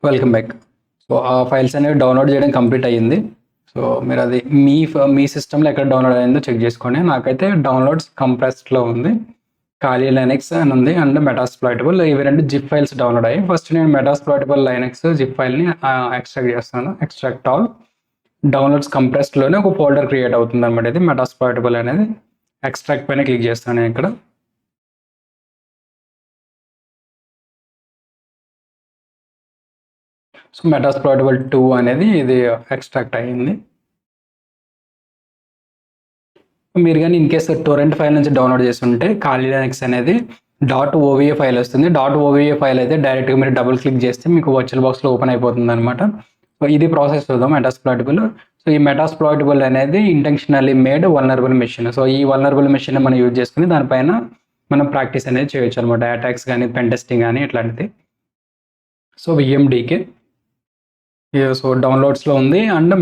Welcome back. So ఆ files అనేవి download చేయడం కంప్లీట్ అయ్యింది. సో మీరు అది మీ సిస్టమ్లో ఎక్కడ డౌన్లోడ్ అయిందో చెక్ చేసుకోండి. నాకైతే డౌన్లోడ్స్ కంప్రెస్డ్లో ఉంది, ఖాళీ లైనక్స్ అని ఉంది, అండ్ మెటాస్ప్లాయిటబుల్. ఇవి రెండు జిప్ ఫైల్స్ డౌన్లోడ్ అయ్యాయి. ఫస్ట్ నేను మెటాస్ప్లాయిటబుల్ లైనక్స్ జిప్ ఫైల్ని ఎక్స్ట్రాక్ట్ చేస్తాను. ఎక్స్ట్రాక్ట్ ఆల్ డౌన్లోడ్స్ కంప్రెస్డ్లోనే ఒక ఫోల్డర్ క్రియేట్ అవుతుంది అనమాట. ఇది మెటాస్ప్లాయిటబుల్ అనేది. ఎక్స్ట్రాక్ట్ పైన క్లిక్ చేస్తాను నేను ఇక్కడ. సో మెటాస్ప్లాయిటబుల్ 2 అనేది ఇది ఎక్స్ట్రాక్ట్ అయ్యింది. మీరు కానీ ఇన్ కేస్ టొరెంట్ ఫైల్ నుంచి డౌన్లోడ్ చేస్తుంటే ఖాళీ లైనక్స్ అనేది .ova ఫైల్ వస్తుంది. .ova ఫైల్ అయితే డైరెక్ట్గా మీరు డబుల్ క్లిక్ చేస్తే మీకు వర్చువల్ బాక్స్లో ఓపెన్ అయిపోతుంది అనమాట. సో ఇది ప్రాసెస్ చూద్దాం. మెటాస్ప్లాయిటబుల్. సో ఈ మెటాస్ప్లాయిటబుల్ అనేది intentionally made vulnerable machine. So ఈ వల్నరబుల్ మెషిన్ మనం యూజ్ చేసుకుని దానిపైన మనం ప్రాక్టీస్ అనేది చేయొచ్చు అనమాట. అటాక్స్ కానీ పెన్ టెస్టింగ్ కానీ ఇట్లాంటిది. సో విఎండికే సో డౌన్లోడ్స్లో ఉంది అండ్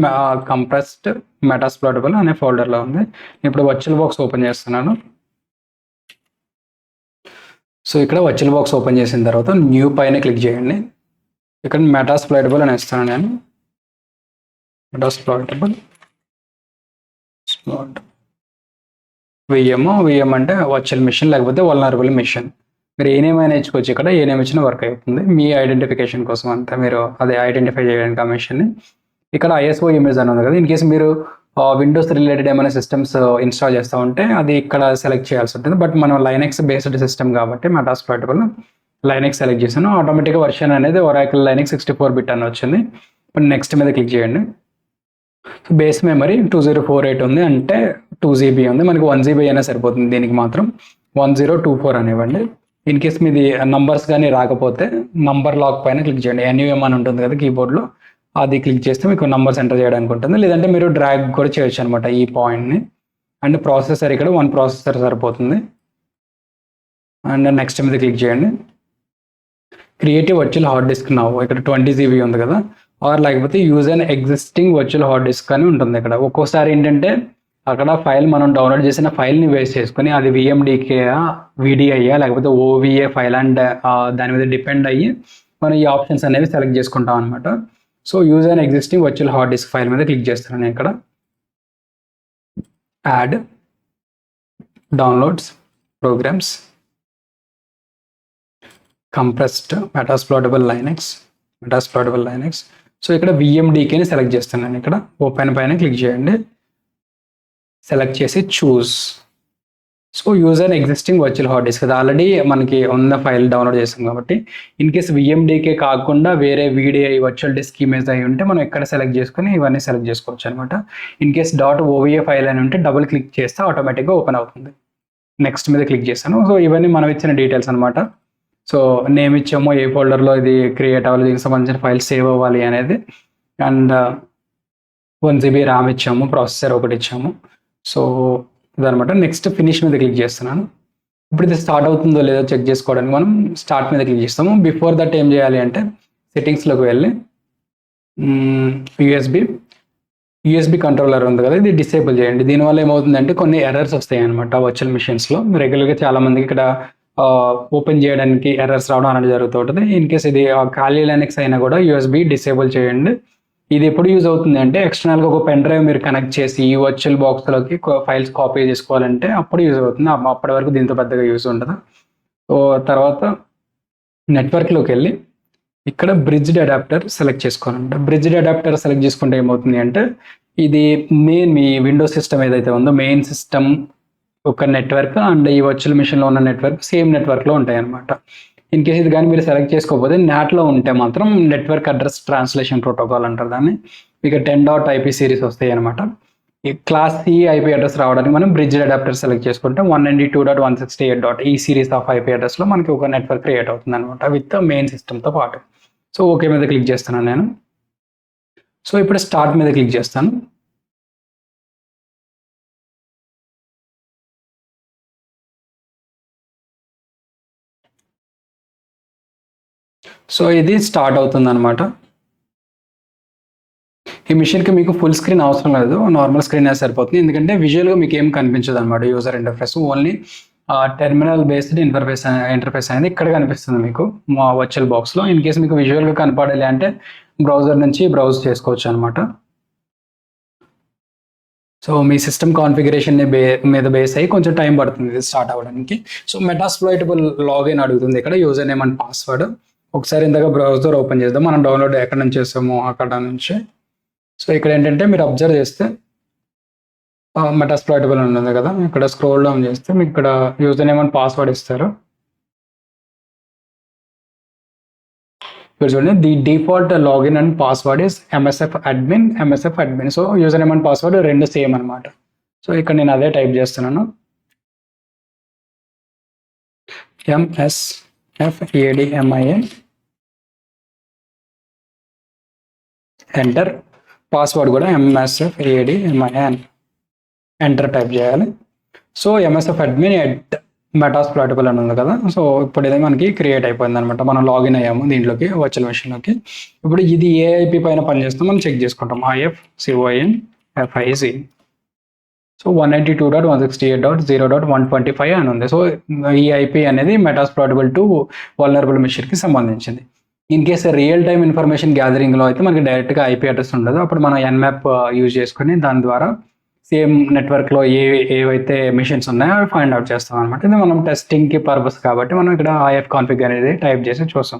కంప్రెస్డ్ మెటాస్ప్లాయిటబుల్ అనే ఫోల్డర్లో ఉంది. ఇప్పుడు వర్చువల్ బాక్స్ ఓపెన్ చేస్తున్నాను. సో ఇక్కడ వర్చువల్ బాక్స్ ఓపెన్ చేసిన తర్వాత న్యూ పైన క్లిక్ చేయండి. ఇక్కడ మెటాస్ప్లాయిటబుల్ అని ఇస్తాను నేను. మెటాస్ప్లాయిటబుల్ విఎం అంటే వర్చువల్ మిషన్ లేకపోతే వల్నరబుల్ మిషన్. మీరు ఏ నేమ్ అయినా ఇచ్చుకోవచ్చు. ఇక్కడ ఏ నేమ్ ఇచ్చినా వర్క్ అవుతుంది. మీ ఐడెంటిఫికేషన్ కోసం అంతా మీరు అదే ఐడెంటిఫై చేయడానికి ఆ మిషన్ని. ఇక్కడ ISO ఇమేజ్ అని ఉంది కదా, ఇన్ కేసు మీరు విండోస్ రిలేటెడ్ ఏమైనా సిస్టమ్స్ ఇన్స్టాల్ చేస్తూ ఉంటే అది ఇక్కడ సెలెక్ట్ చేయాల్సి ఉంటుంది. బట్ మనం లైనక్స్ బేస్డ్ సిస్టమ్ కాబట్టి మెటాస్ప్లాయిటబుల్ లైనక్స్ సెలెక్ట్ చేశాను. ఆటోమేటిక్గా వర్షన్ అనేది ఒరాకిల్ లైనక్స్ 64-bit అని వచ్చింది. ఇప్పుడు నెక్స్ట్ మీద క్లిక్ చేయండి. బేస్ మెమరీ 2048 ఉంది, అంటే 2 GB ఉంది. మనకి 1 GB అయినా సరిపోతుంది. దీనికి మాత్రం 1024 అనేవ్వండి. ఇన్ కేస్ మీది నంబర్స్ కానీ రాకపోతే నంబర్ లాక్ పైన క్లిక్ చేయండి. NUM అని ఉంటుంది కదా కీబోర్డ్లో, అది క్లిక్ చేస్తే మీకు నంబర్స్ ఎంటర్ చేయడానికి ఉంటుంది. లేదంటే మీరు డ్రాగ్ కూడా చేయొచ్చు అనమాట ఈ పాయింట్ని. అండ్ ప్రాసెసర్ ఇక్కడ 1 ప్రాసెసర్ సరిపోతుంది. అండ్ నెక్స్ట్ మీద క్లిక్ చేయండి. Creative virtual hard disc now, ఇక్కడ 20 GB ఉంది కదా, ఆర్ లేకపోతే use an existing virtual hard disc అని ఉంటుంది. ఇక్కడ ఒక్కోసారి ఏంటంటే అక్కడ ఫైల్ మనం డౌన్లోడ్ చేసిన ఫైల్ని వేస్ట్ చేసుకుని అది VMDK VDI లేకపోతే OVA ఫైల్ అండ్ దాని మీద డిపెండ్ అయ్యి మనం ఈ ఆప్షన్స్ అనేవి సెలెక్ట్ చేసుకుంటాం అనమాట. So use an existing virtual hard disk file మీద క్లిక్ చేస్తున్నాను ఇక్కడ. Add downloads programs compressed metasploitable Linux. So ఇక్కడ VMDKని సెలెక్ట్ చేస్తున్నాను. ఇక్కడ ఓపెన్ పైన క్లిక్ చేయండి. సెలెక్ట్ చేసి choose. So use an existing virtual hard disk, అది ఆల్రెడీ మనకి ఉన్న ఫైల్ డౌన్లోడ్ చేస్తాం కాబట్టి. ఇన్ కేస్ VMDK కాకుండా వేరే VDI వర్చువల్ డిస్క్ ఇమేజ్ అయి ఉంటే మనం ఎక్కడ సెలెక్ట్ చేసుకుని ఇవన్నీ సెలెక్ట్ చేసుకోవచ్చు అనమాట. ఇన్ కేస్ .ova ఫైల్ అని ఉంటే డబుల్ క్లిక్ చేస్తే ఆటోమేటిక్గా ఓపెన్ అవుతుంది. నెక్స్ట్ మీద క్లిక్ చేస్తాను. సో ఇవన్నీ మనం ఇచ్చిన డీటెయిల్స్ అనమాట. సో నేమ్ ఇచ్చాము, ఏ ఫోల్డర్లో ఇది క్రియేట్ అవ్వాలి, దీనికి సంబంధించిన ఫైల్ సేవ్ అవ్వాలి అనేది, అండ్ 1 GB ర్యామ్ ఇచ్చాము, ప్రాసెసర్ ఒకటి ఇచ్చాము. సో ఇదనమాట. నెక్స్ట్ ఫినిష్ మీద క్లిక్ చేస్తున్నాను. ఇప్పుడు ఇది స్టార్ట్ అవుతుందో లేదో చెక్ చేసుకోవడానికి మనం స్టార్ట్ మీద క్లిక్ చేస్తాము. బిఫోర్ దట్ ఏం చేయాలి అంటే సెట్టింగ్స్లోకి వెళ్ళి USB కంట్రోలర్ ఉంది కదా, ఇది డిసేబుల్ చేయండి. దీనివల్ల ఏమవుతుందంటే కొన్ని ఎర్రర్స్ వస్తాయి అనమాట వర్చువల్ మిషన్స్లో. రెగ్యులర్గా చాలామందికి ఇక్కడ ఓపెన్ చేయడానికి ఎర్రర్స్ రావడం అనేది జరుగుతూ ఉంటుంది. ఇన్ కేస్ ఇది ఖాళీ లైనక్స్ అయినా కూడా USB డిసేబుల్ చేయండి. ఇది ఎప్పుడు యూజ్ అవుతుంది అంటే ఎక్స్టర్నల్గా ఒక పెన్ డ్రైవ్ మీరు కనెక్ట్ చేసి ఈ వర్చువల్ బాక్స్లోకి ఫైల్స్ కాపీ చేసుకోవాలంటే అప్పుడు యూజ్ అవుతుంది. అప్పటి వరకు దీంతో పెద్దగా యూజ్ ఉండదు. సో తర్వాత నెట్వర్క్లోకి వెళ్ళి ఇక్కడ బ్రిడ్జ్డ్ అడాప్టర్ సెలెక్ట్ చేసుకోవాలంటే బ్రిడ్జ్డ్ అడాప్టర్ సెలెక్ట్ చేసుకుంటే ఏమవుతుంది అంటే ఇది మీ విండోస్ సిస్టమ్ ఏదైతే ఉందో మెయిన్ సిస్టమ్ ఒక నెట్వర్క్ అండ్ ఈ వర్చువల్ మిషన్లో ఉన్న నెట్వర్క్ సేమ్ నెట్వర్క్లో ఉంటాయి అనమాట. ఇన్ కేస్ ఇది కానీ మీరు సెలెక్ట్ చేసుకోకపోతే నాట్లో ఉంటే మాత్రం నెట్వర్క్ అడ్రస్ ట్రాన్స్లేషన్ ప్రోటోకాల్ అంటారు దాన్ని. ఇక 10.IP సిరీస్ వస్తాయి అనమాట. ఈ క్లాస్ C IP అడ్రస్ రావడానికి మనం బ్రిడ్జ్ అడాప్టర్ సెలెక్ట్ చేసుకుంటే 192.168. ఈ సిరీస్ ఆఫ్ IP అడ్రస్లో మనకి ఒక నెట్వర్క్ క్రియేట్ అవుతుంది అనమాట విత్ మెయిన్ సిస్టమ్తో పాటు. సో ఓకే మీద క్లిక్ చేస్తున్నాను నేను. సో ఇప్పుడు స్టార్ట్ మీద క్లిక్ చేస్తాను. సో ఇది స్టార్ట్ అవుతుంది అనమాట. ఈ మిషన్కి మీకు ఫుల్ స్క్రీన్ అవసరం లేదు, నార్మల్ స్క్రీన్ అయితే సరిపోతుంది. ఎందుకంటే విజువల్గా మీకు ఏం కనిపించదు అనమాట user interface. Only terminal based interface అనేది ఇక్కడ కనిపిస్తుంది మీకు మా వర్చువల్ బాక్స్లో. ఇన్ కేసు మీకు విజువల్గా కనపడాలి అంటే బ్రౌజర్ నుంచి బ్రౌజ్ చేసుకోవచ్చు అనమాట. సో మీ సిస్టమ్ కాన్ఫిగరేషన్ మీద బేస్ అయ్యి కొంచెం టైం పడుతుంది ఇది స్టార్ట్ అవ్వడానికి. సో మెటాస్ప్లాయిటబుల్ లాగిన్ అడుగుతుంది ఇక్కడ, యూజర్ నేమ్ అండ్ పాస్వర్డ్. ఒకసారి ఇందాక బ్రౌజర్ ఓపెన్ చేద్దాం, మనం డౌన్లోడ్ ఎక్కడ నుంచి చేస్తామో అక్కడ నుంచి. సో ఇక్కడ ఏంటంటే మీరు అబ్జర్వ్ చేస్తే మెటాస్ప్లాయిటబుల్ ఉంటుంది కదా, ఇక్కడ స్క్రోల్ డౌన్ చేస్తే మీకు ఇక్కడ యూజర్ నేమ్ అండ్ పాస్వర్డ్ ఇస్తారు. ఇక్కడ చూడండి, the default login and password is MSF admin. So user name and password రెండు సేమ్ అనమాట. సో ఇక్కడ నేను అదే టైప్ చేస్తున్నాను, MSFADMIN, ఎంటర్. పాస్వర్డ్ కూడా MSFADMIN, ఎంటర్ టైప్ చేయాలి. సో ఎంఎస్ఎఫ్ అడ్మిన్ ఎట్ మెటాస్ప్లాయిటబుల్ అని ఉంది కదా. సో ఇప్పుడు ఇది మనకి క్రియేట్ అయిపోయింది అనమాట, మనం లాగిన్ అయ్యాము దీంట్లోకి, వర్చువల్ మెషిన్లోకి. ఇప్పుడు ఇది ఏ ఐపీ పైన పనిచేస్తుందో మనం చెక్ చేసుకుంటాం, IFCOINFIC. సో 192.168.0.125 అని ఉంది. సో ఈ ఐపీ అనేది మెటాస్ప్లాయిటబుల్ టు వల్నరబుల్ మెషిన్కి సంబంధించింది. In case real time information గ్యాదరింగ్లో అయితే మనకి డైరెక్ట్గా ఐపీ అడ్రస్ ఉండదు, అప్పుడు మనం ఎన్మ్యాప్ యూజ్ చేసుకుని దాని ద్వారా సేమ్ నెట్వర్క్లో ఏవైతే మిషన్స్ ఉన్నాయో అవి ఫైండ్ అవుట్ చేస్తాం అనమాట. ఇది మనం టెస్టింగ్కి పర్పస్ కాబట్టి మనం ఇక్కడ IF కాన్ఫిగ్ అనేది టైప్ చేసి చూస్తాం.